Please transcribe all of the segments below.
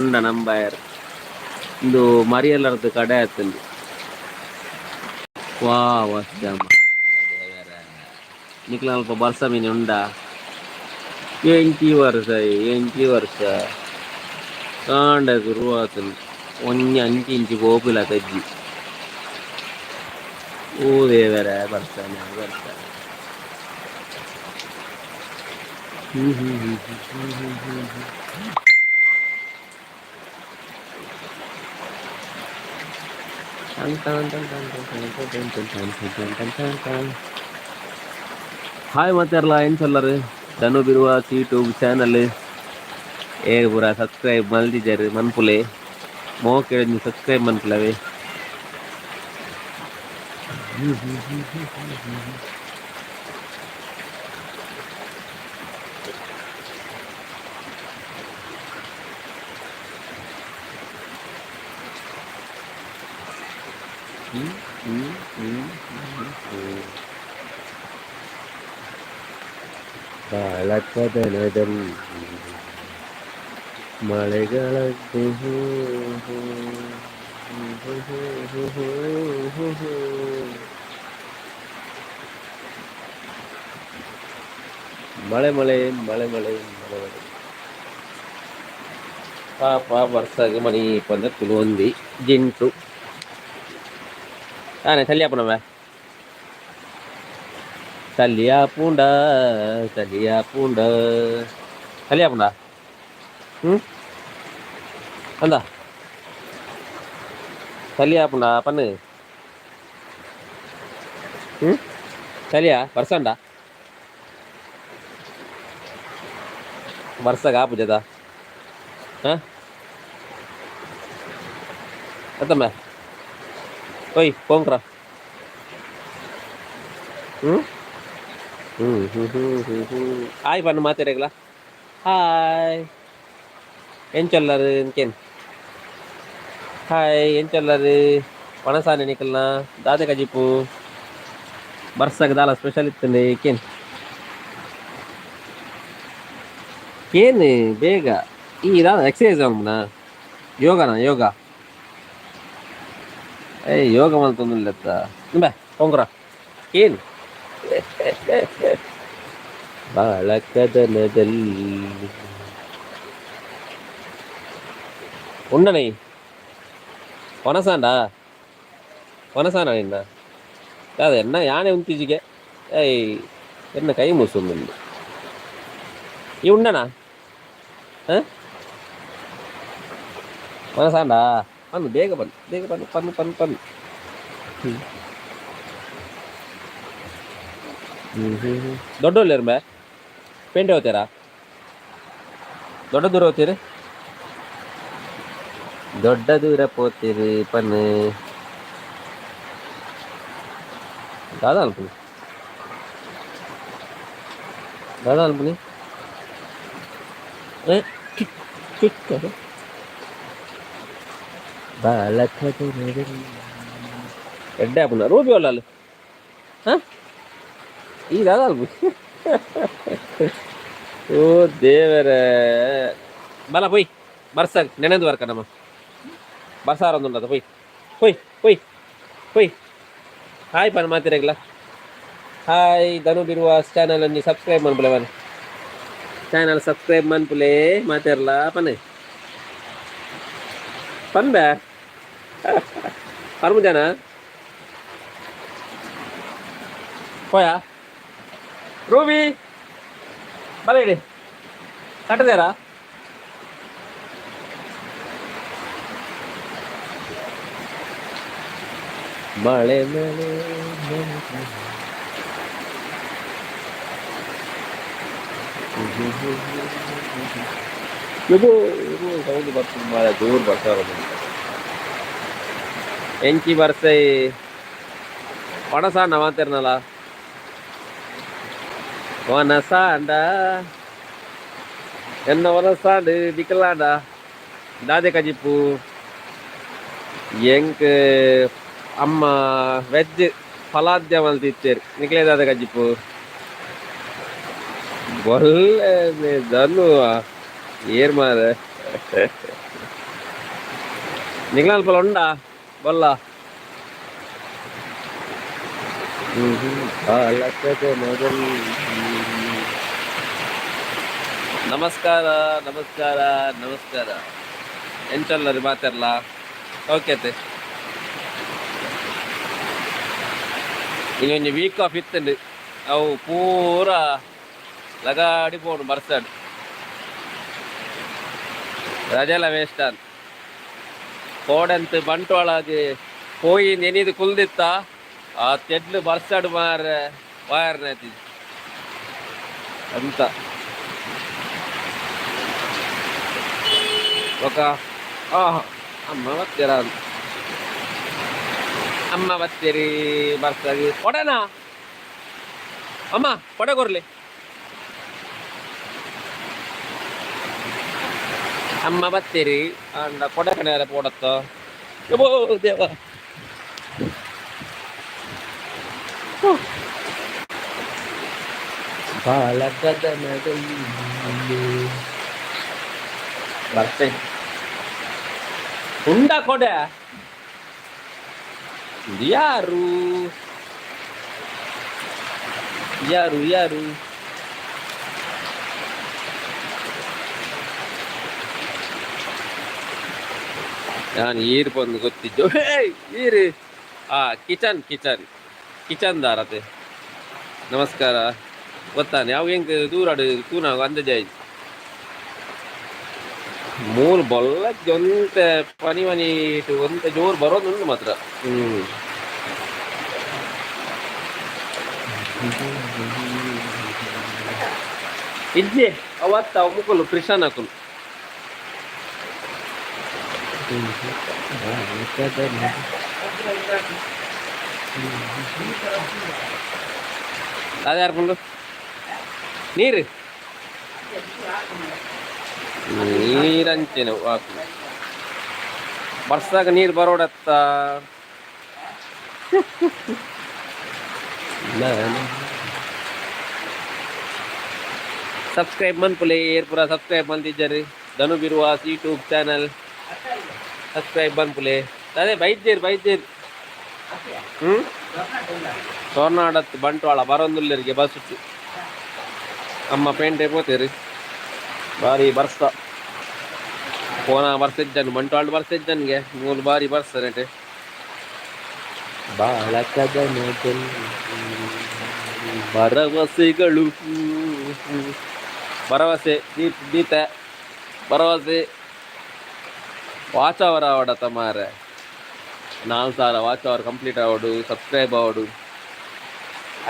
ಉಂಡ ನಂಬಾಯರ್ ಇಂದು ಮರಿಯಲ್ಲರದ್ದು ಕಡೆ ಆಯ್ತಲ್ಲಿ ವಾ ವರ್ಷ ನಿಕ್ಲ ಅಲ್ಪ ಬರ್ಸ ಮೀನು ಉಂಡ 20 ವರ್ಷ ಕಾಂಡ ಶುರುವಾತನು ಒಂಜಿ 5 ಇಂಚು ಗೋಪುಲ ತಜ್ಜಿ ಓ ದೇವರ ಬರ್ತಾನೆ ಬರ್ತಾನೆ ಹಾಯ್ ಮಾತಾರಲ್ಲ ಏನು ಚಲ್ಲರು ಧನು ಬಿರುವ ಯೂಟ್ಯೂಬ್ ಚಾನಲ್ ಪೂರ ಸಬ್ಸ್ಕ್ರೈಬ್ ಮಲ್ದಿದ್ದಾರೆ ಮನ್ಪುಲೆ ಮೋ ಕೇಳಿದ್ನಿ ಸಬ್ಸ್ಕ್ರೈಬ್ ಮನ್ಪುಲವೇ ಬಾಳಕದನದಲ್ಲಿ ಮಳೆಗಳದ್ದು ಮಳೆ ಮಳೆ ಮಳೆ ಮಳೆ ಮಳೆ ಮಳೆ ಪಾಪ ಬರ್ಸಾಗ ಮಣಿ ಪಂದ ತುಳುವಂದಿ ಜಿಂಟು ತಾನೆ ತಲ್ಲಿಯಾಪನವ ತಲ್ಲಿಯಾಪುಂಡ ತಲ್ಲಿಯಾಪುಂಡ ತಲ್ಲಿಯಾಪುಂಡ அந்த தலியாப்புண்டா பண்ணு தலியா வருஷம்டா வருஷ காப்பு ஜதா எத்தம்மா போய் போங்கடா ஹாய் பண்ணு மாத்திரங்களா ஹாய் ఏం చల్లారు ఇంకేం హాయ్ ఏం చల్లారు పనసాని నికల్నా దాదే కజిప్పు ಬರ್ಸಾಗ ದಾಲ ಸ್ಪೆಷಲ್ ಇತ್ತಂದೆ ಏನು ಬೇಗ ಈ ದಾದ ಎಕ್ಸಸೈಸ್ ಆಗ್ಮನ ಯೋಗ ಯೋಗ ಮಲ್ತೊಂದಿಲ್ಲತ್ತ ಬಾ ಹೋಗ್ರ ಏನು ಬಾಳಕದನದಲ್ಲಿ ఉండని వనసాండా వనసానా నిన్న కాదు ఎన్న యానే ఉంతిజిಗೆ ఎన్న కై మూసుంది ఈ ఉండనా వనసాండా పన్ను ಬೇಗ ಪನ್ನು ದೊಡ್ಡೋಲ್ಲೇರು ಬೇ ಪೇಂಟೆ ಹೋಗ್ತೀರಾ ದೊಡ್ಡ ದೂರ ಹೋಗ್ತೀರಿ ದೊಡ್ಡ ದೂರ ಪೋತಿರಿ ಪನ್ನೆ ದಾದಾ ಅಲ್ಪನಿ ಬಾಲಕದ ಎಡ್ಡೆ ಅಪ್ಪನ ರೂಪಿ ಒಲ್ಲ ಈ ದಾದಾ ಅಲ್ಪನಿ ಓ ದೇವರ ಬಲ ಪೊಯ್ ಬರ್ಸಾಗ ನೆನೆದು ಬರ್ಕ ನಮ್ಮ ಬರ್ಸಾರೊಂದುಂಡದ ಪೊಯ್ ಹಾಯ್ ಪನ್ ಮಾತಿರಗ್ಲ ಹಾಯ್ ಧನು ಬಿರುವ ಚಾನಲ್ ಅನ್ನು ಸಬ್ಸ್ಕ್ರೈಬ್ ಮನ್ಪುಲೆ ಬನ್ನಿ ಚಾನಲ್ ಸಬ್ಸ್ಕ್ರೈಬ್ ಮನ್ಪುಲೆ ಮಾತಿರಲ್ಲ ಪನ್ನೆ ಪನ್ ಬ್ಯಾ ಪರ್ಮು ಜನ పోయా ರೂಬಿ ಬಲ ಇಡಿ ಕಟ್ಟದೇರಾ ಮಳೆ ಮಳೆ ಇದು ಸೌಂಡ್ ಬರ್ತದೆ ಮಳೆ ದೂರ ಬರ್ತಾ ಇರೋದು ಎಂಚಿ ಬರ್ಸೈ ಒಣಸಾಂಡ ಮಾತಿರ್ನಲ್ಲ ಒಣಸಾಂಡ ಎನ್ನ ಒಣಸಾಂಡು ದಿಕ್ಕಲಾಂಡ ದಾದೆ ಕಜಿಪ್ಪು ಎಂಕ್ ಅಮ್ಮ ವೆಜ್ ಫಲಾದ್ಯ ಮಲ್ತಿತ್ತೇರು ನಿಕ್ಲೇ ದಾದೆ ಕಜಿಪ್ಪು ಒಳ್ಳೆ ಧನು ಏರ್ ಮಾರ ನಿಗ್ಲಾಲ್ ಪಲ ಉಂಡಾ ಬಲ್ಲ ನಮಸ್ಕಾರ ನಮಸ್ಕಾರ ನಮಸ್ಕಾರ ಎಂಚಲ್ಲರಿ ಮಾತಾಡ್ಲ ಓಕೆ ಇನ್ನೊಂದು ವೀಕ್ ಆಫ್ ಇತ್ತಂಡು ಅವು ಪೂರ ಲಗಾಡಿ ಪೋಡು ಬರ್ಸಾಡು ರಜೆಲ್ಲ ವೇಸ್ಟ್ ಅಂತ ಕೋಡಂತ ಬಂಟ್ವಾಳಗೆ ಹೋಗಿ ನೆನಿದು ಕುಲ್ದಿತ್ತ ಆ ತೆಡ್ಲು ಬರ್ಸಾಡು ವಾಯರ್ನತಿ ಅಂತ ఒక ಅಮ್ಮ ಬತ್ತೀರ ಅಮ್ಮ ಬತ್ತೀರಿ ಬರ್ಸಾಗಿ ಕೊಡನಾ ಅಮ್ಮ ಕೊಡೆ ಕೊರ್ಲಿ ಅಮ್ಮ ಬತ್ತೀರಿ ಅಂಡ ಕೊಡೆ ಕಡೆ ಪೋಡತ್ತ ದೇವ ಬರ್ತೆ ಉಂಡ ಕೊಡೆ ಯಾರು ಯಾರು ಯಾರು ನಾನು ಈರು ಬಂದು ಗೊತ್ತಿದ್ದು ಈರು ಕಿಚನ್ ಕಿಚನ್ ಕಿಚನ್ ದಾರತೆ ನಮಸ್ಕಾರ ಗೊತ್ತಾನೆ ಯಾವ ಹೆಂಗೆ ದೂರಾಡು ತೂನ ಅಂದಾಜಾಯ್ ಮೂರು ಬೊಲ್ಲ ಒಂತ ಪನಿ ಮನಿ ಒಂತ ಜೋರು ಬರೋದುಂಟು ಮಾತ್ರ ಇಜ್ಜೆ ಅವತ್ತ ಅವ ಮುಕ್ಕಲು ಕೃಷ್ಣನ್ ಹಾಕಲು ಅದ್ಯಾರ್ಕೊಂಡು ನೀರು ನೀರಂಚೆನೆ ಹಾಕು ಬರ್ಸಾಗ ನೀರು ಬರೋಡತ್ತ ಸಬ್ಸ್ಕ್ರೈಬ್ ಮನ್ಪುಲೆ ಏರ್ಪುರ ಸಬ್ಸ್ಕ್ರೈಬ್ ಮಂದಿದ್ದಾರೆ ಧನು ಬಿರುವಾಸ್ ಯೂಟ್ಯೂಬ್ ಚಾನಲ್ ಸಬ್ಸ್ಕ್ರೈಬ್ ಮನ್ಪುಲೆ ಅದೇ ಬೈದ್ದೇರು ಸೋರ್ನಾಡತ್ತು ಬಂಟ್ವಾಳ ಬರೊಂದುಲ್ಲರಿಗೆ ಬಸ್ ಅಮ್ಮ ಪೇಂಟೆ ಪೋತೇರಿ ಬಾರಿ ಬರ್ಸ ಪೋನ ಬರ್ಸಿದ್ದನು ಬಂಟ್ವಾಳ ಬರ್ಸಿದ್ದನ್ಗೆ ಮೂರು ಬಾರಿ ಬರ್ಸನೆ ಭರವಸೆಗಳು ಭರವಸೆ ದೀತ ಭರವಸೆ ವಾಚ್ ಅವರ್ ಆವಡತ್ತ ಮಾರೆ 4,000 ವಾಚ್ ಅವರ್ ಕಂಪ್ಲೀಟ್ ಆವಡು ಸಬ್ಸ್ಕ್ರೈಬ್ ಆವಡು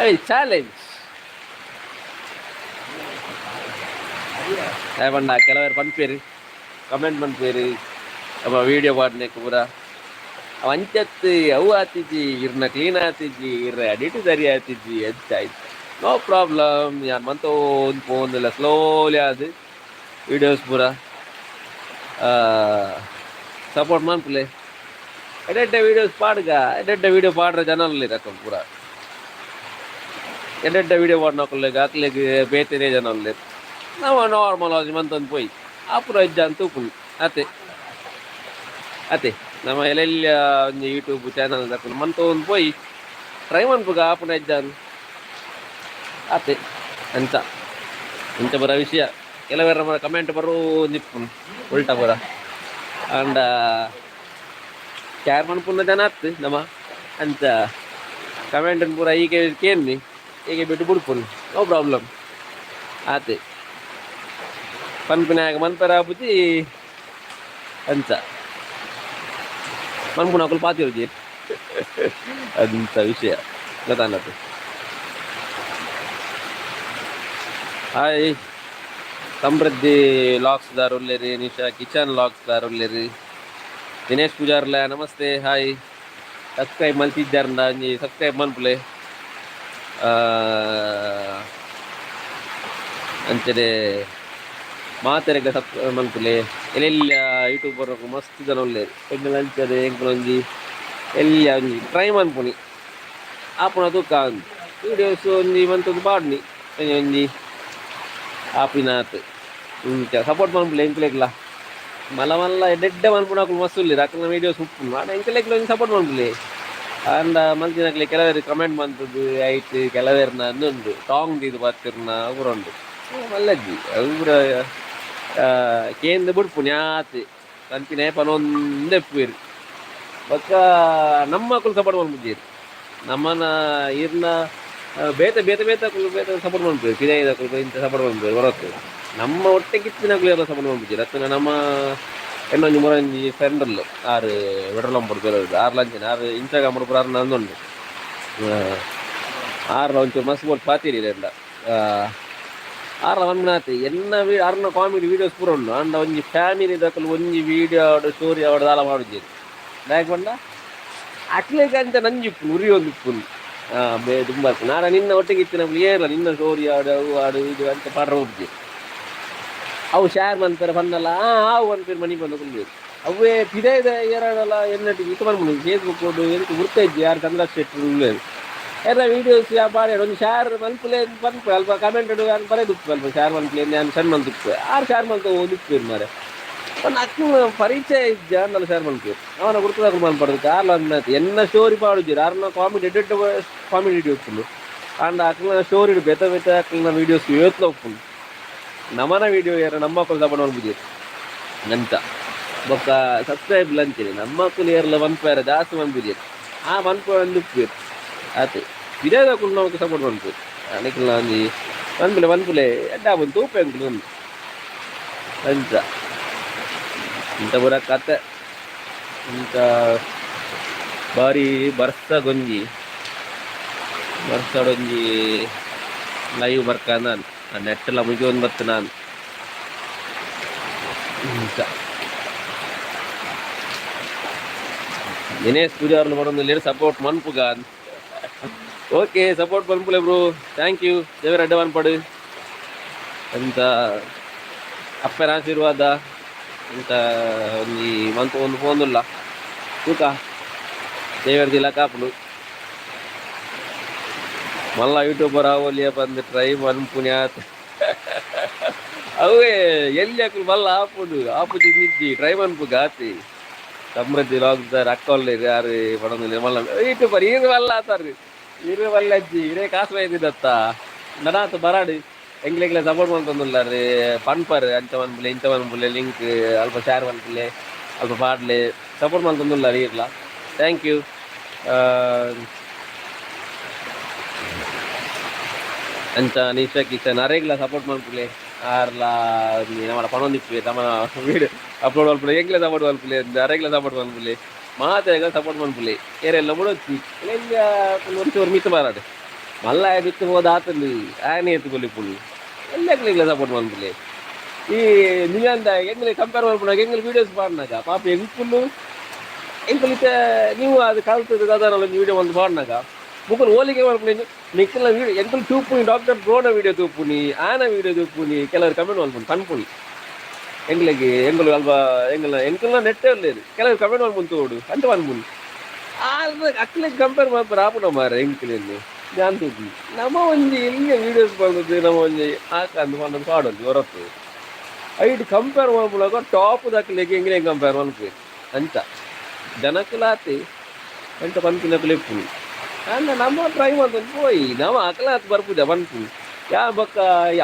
ಐ ಚಾಲೆಂಜ್ ಬಂಡ ಕೆಲವರು ಪಂಪೇರಿ ಕಮೆಂಟ್ ಪಂಪೇರಿ ಅವ ವಿಡಿಯೋ ಪಾಡ್ನೇಕ್ ಪೂರ ಅವ ಅಂಚತ್ತು ಅವು ಆತಿಜ್ಜಿ ಇರ್ನ ಕ್ಲೀನ್ ಆತಿಜ್ಜಿ ಇರ್ರ ಎಡಿಟ್ ಸರಿ ಆತಿಜ್ಜಿ ಎಂತಾಯ್ತು ನೋ ಪ್ರಾಬ್ಲಮ್ ಯಾರು ಮಂತೋ ಒಂದು ಫೋನ್ ಎಲ್ಲ ಸ್ಲೋಲಿ ಆದು ವಿಡಿಯೋಸ್ ಪೂರ ಸಪೋರ್ಟ್ ಮನ್ಪುಲೆ ಎಡೆಡ್ಡ ವೀಡಿಯೋಸ್ ಪಾಡ್ಗ ಎಡೆಡ್ಡ ವೀಡಿಯೋ ಪಾಡ್ರೆ ಜನರಲ್ಲಿ ರಕಂ ಪೂರ ಎಡೆಡ್ಡ ವೀಡಿಯೋ ಪಾಡ್ನೊಕ್ಕೊಲ್ಲೆಗ ಅಕ್ಲೆಗ್ ಬೇತೆನೇ ಜನರಲ್ಲಿ ನಾವು ನಾರ್ಮಲ್ ಆಗಿ ಮಂತೊಂದು ಪೋಯಿ ಆಪುರ ಇಜ್ಜ ಅಂತ ಉಪ್ಪುಂಡು ಅತೆ ನಮ್ಮ ಎಲ್ಲೆಲ್ಲ ಒಂದು ಯೂಟ್ಯೂಬ್ ಚಾನಲ್ ತಕೊಂಡು ಮಂತೊಂದು ಪೋಯಿ ಟ್ರೈ ಮನ್ಪುಗ ಆಪುನ ಇಜ್ಜಾನು ಅತೆ ಅಂಚ ಇಂಚ ಬರೋ ವಿಷಯ ಕೆಲವರ ಕಮೆಂಟ್ ಬರೋ ನಿಪ್ಪು ಉಲ್ಟಾ ಬರ ಅಂಡ ಕ್ಯಾರ್ ಮನ್ಪುನ ಜನ ಆತು ನಮ್ಮ ಅಂಚ ಕಮೆಂಟ್ ಪೂರ ಹೀಗೆ ಕೇಳಿ ಹೀಗೆ ಬಿಟ್ಟು ಬಿಡ್ಪುನು ನೋ ಪ್ರಾಬ್ಲಮ್ ಆತೆ ಪನ್ಪಿನಾಗ ಮನ್ಪರ ಬುದ್ಧಿ ಅಂಚ ಮನ್ಪುನ ಹಾಕಲು ಪಾತಿರುಜಿ ಅಂತ ವಿಷಯ ಗೊತ್ತಾನದು ಹಾಯ್ ಸಮೃದ್ಧಿ ಲಾಕ್ಸ್ ದಾರ್ ಉಲ್ಲೇರಿ ನಿಶಾ ಕಿಚನ್ ಲಾಕ್ಸ್ ದಾರ್ ಉಲ್ಲೇರಿ ದಿನೇಶ್ ಪೂಜಾರ್ಲ ನಮಸ್ತೆ ಹಾಯ್ ಸಬ್ಸ್ಕ್ರೈಬ್ ಮಲ್ತಿದ್ದಾರಂಡ ಅಂಜಿ ಸಬ್ಸ್ಕ್ರೈಬ್ ಮನ್ಪುಲೆ ಅಂಚನೆ ಮಾತೆರೆಗ ಸಬ್ಸ್ಕ್ರೈಬ್ ಮನ್ಪುಲೆ ಎಲ್ಲೆಲ್ಲ ಯೂಟ್ಯೂಬರ್ ಮಸ್ತ್ ಜನ ಉಲ್ಲೇರಿ ಎಣ್ಣೆ ಅಂಚದೆ ಎಂಕ್ಲೊಂಜಿ ಎಲ್ಲ ಒಂಜಿ ಟ್ರೈ ಮನ್ಪುನಿ ಆಪುನ ತೂಕ ವೀಡಿಯೋಸ್ ಒಂಜಿ ಮಂತೊಂದು ಪಾಡ್ನಿ ಒಂಜಿ ಆಪಿನಾತ್ ಇಂಚ ಸಪೋರ್ಟ್ ಮನ್ಪುಲೆ ಎಂಕ್ಲೆಗ್ಲ మళ్ళా మళ్ళీ ఎడ్డెడ్డ అనుకున్నప్పుడు మస్తు రకల వీడియోస్ ఉప్పు ఆడ ఇంకా లెక్కలో సపోర్ట్ ಮಾಡ್ಬಿಡ್ಲಿ ಅಂಡ ಮಲ್ತಿನಕ್ಲೆ ಕೆಲವರು ಕಮೆಂಟ್ ಬಂತದ್ದು ಐಟ್ ಕೆಲವೇರ್ನ ಅಂದುಂಡು ಟಾಂಗ್ ಇದು ಬರ್ತಿರ್ನ ಅವರುಂಡು ಮಲ್ಲಜ್ಜಿ ಅವ್ರ ಕೇಂದ್ರ ಬಿಡ್ಪು ನ್ಯಾತ್ ಕಂತಿನ ಪನೊಂದು ಎಪ್ಪುವೇರು ಬೊಕ್ಕ ನಮ್ಮ ಮಕ್ಕಳು ಸಪೋರ್ಟ್ ಮಾಡ್ಬಿದ್ದೀರಿ ನಮ್ಮನ್ನ ಇರ್ನ ಬೇತೆ ಬೇತೆ ಬೇತೆ ಬೇತೆ ಸಪೋರ್ಟ್ ಮಾಡ್ಬೇಕು ಕಿದಾಯಿದಕ್ಕಳು ಇಂಥ ಸಪೋರ್ಟ್ ಮಾಡ್ಬೇಕು ಹೊರತು ನಮ್ಮ ಹೊಟ್ಟೆ ಕಿತ್ತಿನಗಳು ಎಲ್ಲ ಸಪೋರ್ಟ್ ಮಾಡ್ಬಿದ್ದೀರಿ ಅತ್ತನ ನಮ್ಮ ಇನ್ನೊಂದು ಮೂರೊಂದು ಫ್ರೆಂಡಲ್ಲು ಆರು ವಿಡ್ರಲಂಬುಡು ಬೇರೆ ಆರು ಲಂಚನ ಆರು ಇನ್ಸ್ಟಾಗ್ರಾಮ್ ಹುಡುಗರು ಆರು ನಂದುಂಡು ಆರ್ಲ ಒಂಚೂರು ಮಸ್ತ್ ಬೋಟ್ ಪಾತಿರಿ ಎಲ್ಲ ಆರ್ಲ ಒಂದ್ನಾತಿ ಎನ್ನ ಆರ್ನ ಕಾಮಿಡಿ ವೀಡಿಯೋಸ್ ಪೂರ ಉಂಡು ಅಂಡ ಒಂಜಿ ಫ್ಯಾಮಿಲಿ ದಕ್ಕಲು ಒಂಜಿ ವೀಡಿಯೋ ಆಡು ಸ್ಟೋರಿ ಆಡು ದಾಲ ಮಾಡಿದ್ದೀರಿ ಬ್ಯಾಗ್ ಬಂಡ ಅಟ್ಲೇಗೆ ಅಂತ ನಂಜಿಪ್ಪು ಉರಿ ಒಂದು ಇಪ್ಪುನು ಬೇ ತುಂಬ ನಾರ ನಿನ್ನ ಒಟ್ಟಿಗೆ ಇತ್ತಿನ ಏರಲ್ಲ ನಿನ್ನ ಸ್ಟೋರಿ ಆಡು ಅವು ಆಡು ಇದು ಅಂತ ಪಾಡ್ರ ಹೋಗ್ತೀರಿ ಅವು ಶೇರ್ ಮಾಡ್ತಾರೆ ಬಂದಲ್ಲ ಅವು ಅನ್ಪೇರು ಮನೆಗೆ ಬಂದು ಕುಲ್ಬೇಕು ಅವೇ ಪಿದಾಯ್ದ ಏರಾಡಲ್ಲ ಎನ್ನಟ್ಟಿಗೆ ಇದು ಬಂದ್ಬಿಡು ಫೇಸ್ಬುಕ್ ಕೊಡು ಎದಕ್ಕೆ ಗುರ್ತಾ ಇದ್ದಿ ಯಾರು ಕಂದ ಶೆಟ್ರು ಉಳ್ಳೇದು ಎಲ್ಲ ವೀಡಿಯೋಸ್ ಬಾಡಿ ಒಂದು ಶೇರ್ ಮಲ್ಪಲೆ ಬಂದ್ಪು ಅಲ್ಪ ಕಮೆಂಟ್ ಯಾರು ಬರೋದುಪ್ಪು ಅಲ್ಪ ಶೇರ್ ಮಲ್ಪಲೆ ನಾನು ಸಣ್ಣ ಮಂದುಪ್ಪು ಆರು ಶೇರ್ ಮಲ್ತು ಓದಿಪ್ಪೇರು ಮಾರೆ ಒಂದು ಅಕ್ಕ ಪರಿಚಯ ಇದ್ದ ಅನ್ನಲ್ಲ ಶೇರ್ ಮಲ್ಪೇರು ಅವನ ಗುರ್ತದಾಗ ಮಲ್ಪಡ್ದು ಕಾರ್ಲ ಅನ್ನತ್ತೆ ಎನ್ನ ಸ್ಟೋರಿ ಪಾಡುಜೀರು ಆರ್ನ ಕಾಮಿಡಿ ಎಡ್ಡೆಡ್ಡ ಕಾಮಿಡಿ ವಿಡಿಯೋ ಉಪ್ಪುಂಡು ಅಂಡ್ ಅಕ್ಕನ ಸ್ಟೋರಿ ಬೆತ್ತ ಬೆತ್ತ ಅಕ್ಕನ ವೀಡಿಯೋಸ್ ಇವತ್ತು ಉಪ್ಪುಂಡು ನಮ್ಮನ ವೀಡಿಯೋ ಯಾರು ನಮ್ಮ ಮಕ್ಕಳು ಸಪೋರ್ಟ್ ಮಾಡ್ಬಿದ್ದೀರಿ ಅಂತ ಬೊಕ್ಕ ಸಬ್ಸ್ಕ್ರೈಬ್ ಅಂತೀನಿ ನಮ್ಮ ಮಕ್ಕಳು ಏರಲ್ಲ ಮನ್ಪೇರ ಜಾಸ್ತಿ ಮನ್ಬಿದ್ದೀರಿ ಆ ಮನ್ಪು ಅಂದುಪ್ಪೇರು ಆಯ್ತು ವಿಡಿಯೋದಕ್ಕೂ ನಾವು ಸಪೋರ್ಟ್ ಮಾಡ್ತೀವಿ ಅದಕ್ಕೆಲ್ಲ ಒಂದು ಮನ್ಪುಲೆ ಎಡ್ಡ ಬಂದು ತೂಪೆ ಅಂಕಲು ಒಂದು ಅಂತ ಇಂಥ ಬರ ಕತೆ ಇಂಥ ಬಾರಿ ಬರ್ಸಗೊಂಜಿ ಬರ್ಸಡೊಂಜಿ ಲೈವ್ ಬರ್ಕ ನಾನು ನೆಟ್ಟೆಲ್ಲ ಮುಗಿಯೊಂದು ಬತ್ತು ನಾನು ಇಂಥ ದಿನೇಶ್ ಪೂಜಾರ್ಲು ಮಾಡೋದು ಸಪೋರ್ಟ್ ಮನ್ಪುಗ ಓಕೆ ಸಪೋರ್ಟ್ ಮನ್ಪುಲೆ ಬ್ರೋ ಥ್ಯಾಂಕ್ ಯು ದೇವರ ಅಡ್ಡವನ್ ಪಡು ಅಂತ ಅಪ್ಪನ ಆಶೀರ್ವಾದ ಅಂತ ಒಂದು ಫೋನುಲ್ಲ ತೂಕ ದೇವರದಿಲ್ಲ ಕಾಪುಲು ಮಲ್ಲ ಯೂಟ್ಯೂಬರ್ ಆವಲಿಯ ಬಂದು ಟ್ರೈ ಮನ್ಪುಣ್ಯಾತ್ ಅವೇ ಎಲ್ಲಿ ಹಾಕಲು ಮಲ್ಲ ಆಪು ತಿಂದಿದ್ದಿ ಟ್ರೈ ಮನ್ಪು ಗಾತಿ ಸಮೃದ್ಧಿ ಲಾಗ್ದಾರ ಅಕ್ಕಲ್ಲಿ ಯಾರು ಪಡೋದಿಲ್ಲ ಮಲ್ಲ ಯೂಟ್ಯೂಬರ್ ಇದು ಮಲ್ಲ ಆತಾರ್ರಿ ಇರು ಮಲ್ಲಜ್ಜಿ ಇಡೇ ಕಾಸು ಬೈದಿದ್ದತ್ತ ನನಾತು ಬರಾಡು ಎಂಗ್ಲೆಗ್ಲೆ ಸಪೋರ್ಟ್ ಮಾಡ್ಕೊಂಡುಲ್ಲ ರೀ ಪನ್ಪರ್ ಅಂಚ ಮನ್ಪುಲೆ ಇಂಚ ಮನ್ಪುಲೆ ಲಿಂಕ್ ಅಲ್ಪ ಶೇರ್ ಮನ್ಪುಲೆ ಅಲ್ಪ ಪಾಡ್ಲೆ ಸಪೋರ್ಟ್ ಮಾಡ್ಕೊಂಡುಲ್ಲ ರೀ ಇರ್ಲ ಥ್ಯಾಂಕ್ ಯು ಅಂಚ ನಿಶ್ಚಯ ನರೇಗ್ಲ ಸಪೋರ್ಟ್ ಮಾಡ್ಪುಲೆ ಆರ್ಲ ನಮ್ಮ ಪಣೊಂದಿಪ್ಪೆ ತಮ್ಮ ವೀಡಿಯೋ ಅಪ್ಲೋಡ್ ಮಾಡ್ಪುಲೆ ಎಂಗ್ಲೆ ಸಪೋರ್ಟ್ ಮಾಡ್ಪುಲೆ ನರೇಗ್ಲ ಸಪೋರ್ಟ್ ಮಾಡ್ಪುಲೆ ಮಾತೆಗ ಸಪೋರ್ಟ್ ಮಾಡ್ಪುಲೆ ಏರೆಲ್ಲ ಮುಡೊಚ್ಚಿ ಒಂಚೂರು ಮಿತ್ತು ಮಾರಾಡು ಮಲ್ಲ ಬಿತ್ತು ಹೋದ ಆತಲ್ಲಿ ಆನೆ ಎತ್ತುಕೊಲ್ಲಿ ಪುಳ್ಳು ಎಲ್ಲೆಗ್ಲಿಗ್ಲ ಸಪೋರ್ಟ್ ಮಾಡ್ಪುಲೆ ಈ ನೀವಂದ ಎಂಗ್ಲೆ ಕಂಪೇರ್ ಮಾಡ್ಬಿಡಾಗ ಎಂಗ್ಲೆ ವೀಡಿಯೋಸ್ ಪಾಡ್ನಾಗ ಪಾಪ ಹೆಂಗ್ ಫುಲ್ಲು ಎಂಗ್ಲಿತ್ತೆ ನೀವು ಅದು ಕಲ್ತದ್ದು ಅದರಲ್ಲಿ ವೀಡಿಯೋ ಒಂದು ಪಾಡ್ನಾಗ ಮುಕ್ಕಲು ಹೋಲಿಕೆ ಮಾಡ್ಪುನಿ ನಿಕ್ಕೆಲ್ಲ ವೀಡಿಯೋ ಎಂಕಲ್ ತೂಪುನಿ ಡಾಕ್ಟರ್ ಬ್ರೋನ ವೀಡಿಯೋ ತೂಪುನಿ ಆನ ವೀಡಿಯೋ ತೂಪುನಿ ಕೆಲವರು ಕಮೆಂಟ್ ಮಾಡ್ಪುನಿ ಕಣ್ಪುನಿ ಎಂಗ್ಲಿಗೆ ಎಂಗಲು ಅಲ್ವಾ ಎಂಕಲ್ನ ನೆಟ್ಟೇ ಇರಲೇರು ಕೆಲವರು ಕಮೆಂಟ್ ಮಾಡ್ಕೊಂಡು ತೋಡು ಅಂತ ಮಾಡ್ಪುನಿ ಆದ್ರೆ ಅಕ್ಲಿಗೆ ಕಂಪೇರ್ ಮಾಡ್ತಾರೆ ಆಪುನ ಮಾರ ಎಂಕ್ಲಲ್ಲಿ ಜಾನ್ತುದ್ದಿ ನಮ್ಮ ಒಂಜಿ ಎಲ್ಲಿಗೆ ವೀಡಿಯೋಸ್ ಬಂದದ್ದು ನಮ್ಮ ಒಂಜಿ ಹಾಕಂದು ಮಾಡೋದು ಪಾಡೋದು ಹೊರತು ಐಟ್ ಕಂಪೇರ್ ಮಾಡ್ಬಿಡಾಗ ಟಾಪ್ ದಕ್ಕಲಿಕ್ಕೆ ಹೆಂಗೆ ಕಂಪೇರ್ ಮಾಡ್ಬೇಕು ಅಂತ ಜನಕ್ಕಲಾತಿ ಎಂತ ಪನ್ಪಿನಕ್ಕಲೆ ಇಪ್ಪುನಿ ಅಂದ ನಮ್ಮ ಟ್ರೈ ಮಾಡ್ಕೊಂಡು ಪೋಯಿ ನಾವು ಅಕಲಾತ್ ಬರ್ಪುದ ಪನ್ಪು ಯಾ ಬೊಕ್ಕ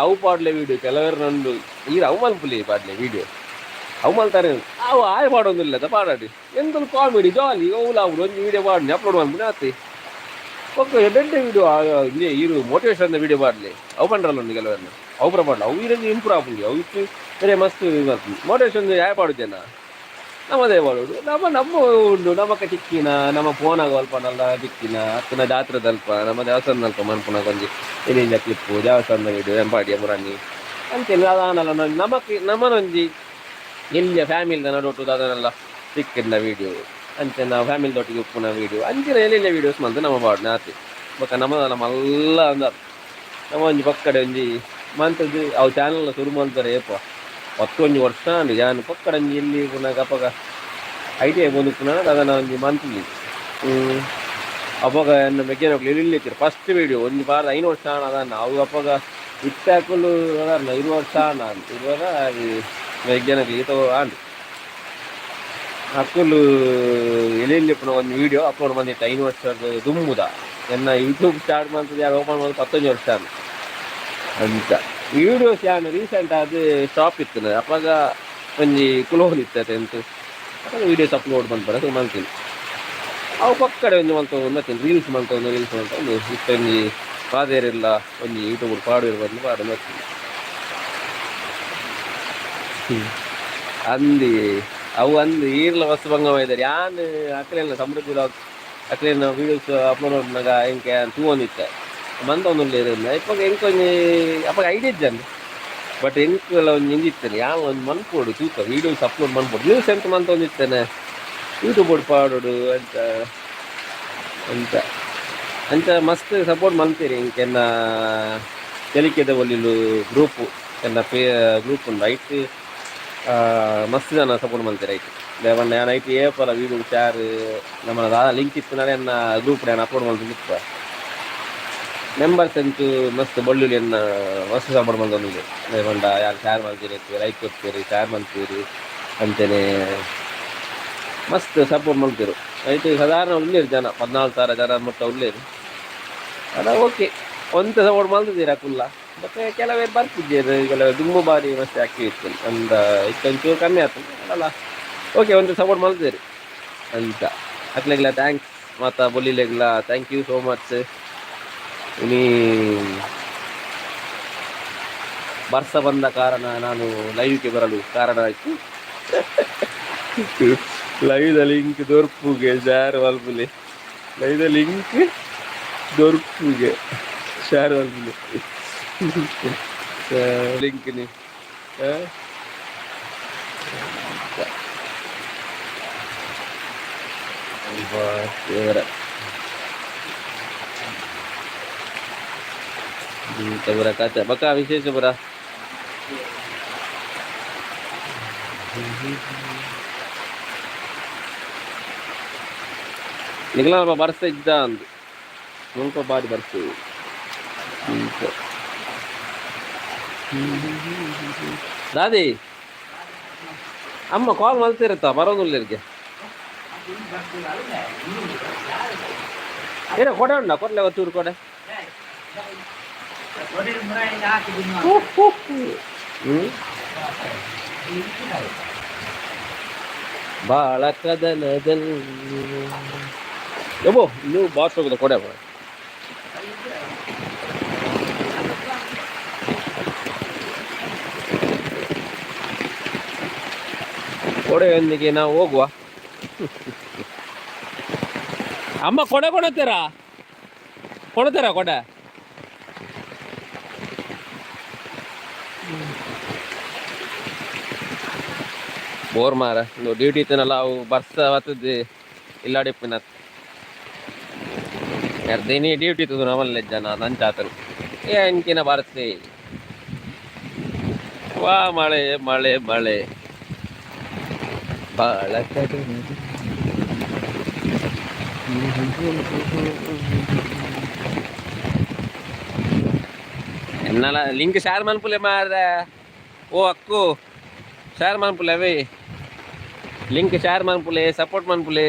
ಅವು ಪಾಡ್ಲೆ ವೀಡಿಯೋ ಕೆಲವರು ನಂದು ಈಗ ಅವು ಮಲ್ಪುಲಿ ಪಾಡ್ಲೆ ವೀಡಿಯೋ ಅವು ಮಲ್ತಾರೆ ಅವು ಆಯ್ ಪಾಡೋದಿಲ್ಲ ಪಾಡಾಡಿ ಎಂತಲು ಕಾಮಿಡಿ ಜಾಲಿ ಅವು ಅವ್ರು ಒಂದು ವೀಡಿಯೋ ಪಾಡ್ನಿ ಅಪ್ಲೋಡ್ ಮಾಡ್ಬಿಡಿ ಆತಿ ಓಕೆ ಎಡ್ಡೆ ವೀಡಿಯೋ ಇಲ್ಲಿ ಇರು ಮೋಟಿವೇಶನ್ ವೀಡಿಯೋ ಪಾಡ್ಲಿ ಅವು ಪಂಡ್ರಲ್ಲ ಒಂದು ಕೆಲವರನ್ನ ಅವು ಪಾಡಲ್ಲ ಅವು ಇರೋದು ಇಂಪ್ರೂವ್ ಆಗ್ಬಿಡಿ ಅವು ಇತ್ತು ಬೇರೆ ಮಸ್ತ್ ಮೋಟಿವೇಶನ್ ಯಾ ಪಾಡುದೇನಾ ನಮ್ಮದೇ ಮಾಡೋದು ನಮ್ಮ ಉಂಡು ನಮ್ಮಕ್ಕ ಚಿಕ್ಕಿನ ನಮ್ಮ ಫೋನಾಗ ಅಲ್ಪನಲ್ಲ ಚಿಕ್ಕಿನ ಅಕ್ಕನ ಜಾತ್ರೆದಲ್ಪ ನಮ್ಮ ದೇವಸ್ಥಾನದಲ್ಪ ಮನ್ಪುನಾಗ ಒಂಜಿ ಏನಿಂದ ಕ್ಲಿಪ್ಪು ದೇವಸ್ಥಾನದ ವೀಡಿಯೋ ಎಂಪಾಡಿಯ ಮುರಾನಿ ಅಂತೇಳಿ ಅದಾನಲ್ಲ ನಮ್ಮನೊಂಜಿ ಇಲ್ಲಿಯ ಫ್ಯಾಮಿಲಿದ ನಡೋಟು ಅದನ್ನೆಲ್ಲ ಸಿಕ್ಕಿದ್ನ ವೀಡಿಯೋ ಅಂಚೆ ನಾವು ಫ್ಯಾಮಿಲಿದೊಟ್ಟಿಗೆ ಉಪ್ಪುನ ವೀಡಿಯೋ ಅಂಚಿನ ಎಲ್ಲಿಲ್ಲ ವೀಡಿಯೋಸ್ ಮಂತು ನಮ್ಮ ಬಾಡ್ನ ಆತಿ ಬೊಕ್ಕ ನಮ್ಮದಲ್ಲ ಮಲ್ಲ ಅಂದ ನಮ್ಮ ಒಂಜಿ ಪಕ್ಕಡೆ ಒಂಜಿ ಮಂತದ್ದು ಅವು ಚಾನಲ್ ಶುರು ಮಾಡ್ತಾರೆ ಏಪ 10 ವರ್ಷ ಅಂడి ಯಾನು ಪಕ್ಕಡಂಜಿ ಎಲ್ಲಿ ಪುನಃ ಅಪ್ಪಗ ಐಡಿಯಾ ಬಂದು ಪುನಃ ಅದನ್ನು ಒಂದು ಮಂತ್ಲಿ ಅಪ್ಪಗ ಎನ್ನ ಮೆಗ್ಗೆನೋಗ್ಲಿ ಇಲ್ಲಿತ್ತೀರಿ ಫಸ್ಟ್ ವೀಡಿಯೋ ಒಂದು ಬಾರ 5 ವರ್ಷ ಅದನ್ನು ಅವು ಅಪ್ಪಗ ಇಟ್ಟಾಕಲು ಅದನ್ನ 20 ವರ್ಷ ನಾನು ಇರುವಾಗ ಮೆಗ್ಗೆನೋಗ್ಲಿ ಈತ ಆಂಡು ಅಕ್ಕಲು ಎಲೆಯಲ್ಲಿ ಒಂದು ವಿಡಿಯೋ ಅಪ್ಲೋಡ್ ಬಂದಿತ್ತು 5 ವರ್ಷದ ದುಂಬುದ ಎನ್ನ ಯೂಟ್ಯೂಬ್ ಸ್ಟಾರ್ಟ್ ಮಾಡ್ತದೆ ಯಾರು ಓಪನ್ ಮಾಡೋದು 15 ವರ್ಷ ಅಂತ ವಿಡಿಯೋಸ್ ಯಾನು ರೀಸೆಂಟ್ ಅದು ಸ್ಟಾಪ್ ಇತ್ತು ಅಪ್ಪಾಗ ಒಂಜಿ ಕುಲೋನ್ ಇರ್ತದೆ ಅಂತ ಅವಾಗ ವೀಡಿಯೋಸ್ ಅಪ್ಲೋಡ್ ಮಾಡ್ತಾರೆ ಅದು ಮಾಡ್ತೀನಿ ಅವು ಪಕ್ಕಡೆ ಒಂದು ಮಾಡ್ತೀನಿ ರೀಲ್ಸ್ ಮಾಡ್ಕೊಂಡು ಇಷ್ಟ ಒಂಜಿ ಪಾದೇರಿಲ್ಲ ಒಂಜಿ ಯೂಟ್ಯೂಬ್ ಪಾಡು ಬಂದು ಪಾಡು ಮಾಡ್ತೀನಿ ಅಂದಿ ಅವು ಅಂದು ಈರ್ಲ ವಸ್ತು ಭಂಗವಾಗಿದ್ದಾರೆ ಯಾನ್ ಅಕ್ಕಲೆಲ್ಲ ಸಮೃದ್ಧಿ ಅಕ್ಕಲೆಲ್ಲ ವೀಡಿಯೋಸ್ ಅಪ್ಲೋಡ್ ಮಾಡಿದಾಗ ಹೆಂಗೆ ತೂ ಒಂದಿತ್ತೆ ಮಂತ ಒಂದಿಲ್ಲ ಇರಲಿಲ್ಲ ಇವಾಗ ಹೆಂಗೆ ಅವಾಗ ಐಡಿಯಾ ಇದ್ದಾನೆ ಬಟ್ ಹೆಂಗೆಲ್ಲ ಒಂದು ಹಿಂದಿತ್ತೇನೆ ಯಾವ ಒಂದು ಮನ್ಪೋಡು ತೂಕ ವೀಡಿಯೋಸ್ ಅಪ್ಲೋಡ್ ಮಾಡ್ಬೋದು ನ್ಯೂಸ್ ಎಂತ ಮಂತ ಒಂದಿತ್ತೇನೆ ಯೂಟ್ಯೂಬ್ ಬೋರ್ಡ್ ಪಾಡೋಡು ಅಂತ ಅಂತ ಅಂತ ಮಸ್ತ್ ಸಪೋರ್ಟ್ ಮಾಡ್ತೀರಿ ಇಂಕೆನ್ನ ತೆಲಿಕೆದ ಒಲಿಲು ಗ್ರೂಪು ಎನ್ನ ಗ್ರೂಪ್ ಉಂಟು ಐಟ್ ಮಸ್ತ್ ಜನ ಸಪೋರ್ಟ್ ಮಾಡ್ತೀರಿ ಐಟ್ ದೇವಣ್ಣ ನಾನು ಐಟ್ ಏಪಲ್ಲ ವೀಡಿಯೋ ಚಾರ್ ನಮ್ಮ ಲಿಂಕ್ ಇತ್ತು ನಾನು ಎನ್ನ ಗ್ರೂಪ್ ನಾನು ಅಪ್ಲೋಡ್ ಮಾಡ್ತಿತ್ತು ಮೆಂಬರ್ಸ್ ಅಂತೂ ಮಸ್ತ್ ಬಳ್ಳುಳ್ಳಿ ಎನ್ನ ಮಸ್ತ್ ಸಪೋರ್ಟ್ ಮಾಡ್ಕೊಂಡಿದ್ದೆ ದೇವಣ್ಣ ಯಾರು ಶೇರ್ ಮಾಡ್ತೀರಿ ಲೈಕ್ ಕೊಡ್ತೀರಿ ಶೇರ್ ಮಾಡ್ತೀರಿ ಅಂತೇನೆ ಮಸ್ತ್ ಸಪೋರ್ಟ್ ಮಾಡ್ತಿರು ಐಟು ಸಾಧಾರಣ ಉಳ್ಳೇರು ಜನ 14,000 ಜನ ಮುಟ್ಟ ಉಳ್ಳೇರು ಅದ ಓಕೆ ಒಂದು ಸಪೋರ್ಟ್ ಮಾಡ್ತಿದ್ದೀರಾ ಕುಲ್ಲ ಮತ್ತೆ ಕೆಲವೇರು ಬರ್ತಿದ್ದೀರಿ ಕೆಲವು ತುಂಬ ಬಾರಿ ಮಸ್ತ್ ಆಕ್ಟಿವ್ ಇತ್ತು ಒಂದು ಇಷ್ಟೊಂಚೂರು ಕಮ್ಮಿ ಆಗ್ತದೆ ಅಲ್ಲ ಓಕೆ ಒಂದು ಸಪೋರ್ಟ್ ಮಾಡ್ತೀರಿ ಅಂತ ಅಕ್ಲೆಗ್ಲ ಥ್ಯಾಂಕ್ಸ್ ಮತ್ತು ಬೊಲಿಲೆಗ್ಲ ಥ್ಯಾಂಕ್ ಯು ಸೋ ಮಚ್ ಇನಿ ವರ್ಷ ಬಂದ ಕಾರಣ ನಾನು ಲೈವ್ಗೆ ಬರಲು ಕಾರಣ ಆಯಿತು ಲೈವ್ದ ಲಿಂಕ್ ದೊರ್ಪುಗೆ ಶೇರ್ ಮಲ್ಪುಲೆ ಲೈವ್ದ ಲಿಂಕ್ ದೊರ್ಪುಗೆ ಶೇರ್ ಮಲ್ಪುಲೆ ಲಿಂಕ್ ನೀ ಬರ ಕಾಚ ಬಕ್ಕ ವಿಶೇಷ ಬರ ನಿಖಿಲ ಬರ್ಸ್ತಾ ಇದ್ದ ಅಂದು ಸ್ವಲ್ಪ ಬಾರಿ ಬರ್ತೀವಿ ದಾದಿ ಅಮ್ಮ ಕಾಲ್ ಮಾಡ್ತಿರುತ್ತಾ ಬರೋದಿಲ್ಲರಿಗೆ ಏನ ಕೊಡೆ ಉಂಡ ಕೊಡ್ಲೆ ಒತ್ತೂರು ಕೊಡೆ ಬಾಳ ಕದನದಲ್ಲಿ ಯಬ್ಬೋ ನೀವು ಬಾಸ್ ಹೋಗುದ ಕೊಡೆ ಕೊಡೆಯೊಂದಿಗೆ ನಾವು ಹೋಗುವ ಅಮ್ಮ ಕೊಡೆ ಕೊಡ್ತೀರಾ ಕೊಡೆ ಬೋರ್ ಮಾರ ಡ್ಯೂಟಿ ಇತ್ತನಲ್ಲ ಅವು ಬರ್ಸ ಬರ್ತದೆ ಇಲ್ಲ ಡಿಪ್ಪಿನ ದಿನ ಡ್ಯೂಟಿ ಇತ್ತು ನಮ್ಮಲ್ಲೇ ಜನ ನಂಚಾತನು ಎಂಕಿನ ಬರ್ತೆ ವಾ ಮಳೆ ಮಳೆ ಮಳೆ ಬಾಳ ಎನ್ನಲ್ಲ ಲಿಂಕ್ ಶೇರ್ ಮನ್ಪುಲೆ ಮಾರ ಓ ಅಕ್ಕು ಶೇರ್ ಮನ್ಪುಲೆ ಅವೇ ಲಿಂಕ್ ಶೇರ್ ಮನ್ಪುಲೆ ಸಪೋರ್ಟ್ ಮನ್ಪುಲೆ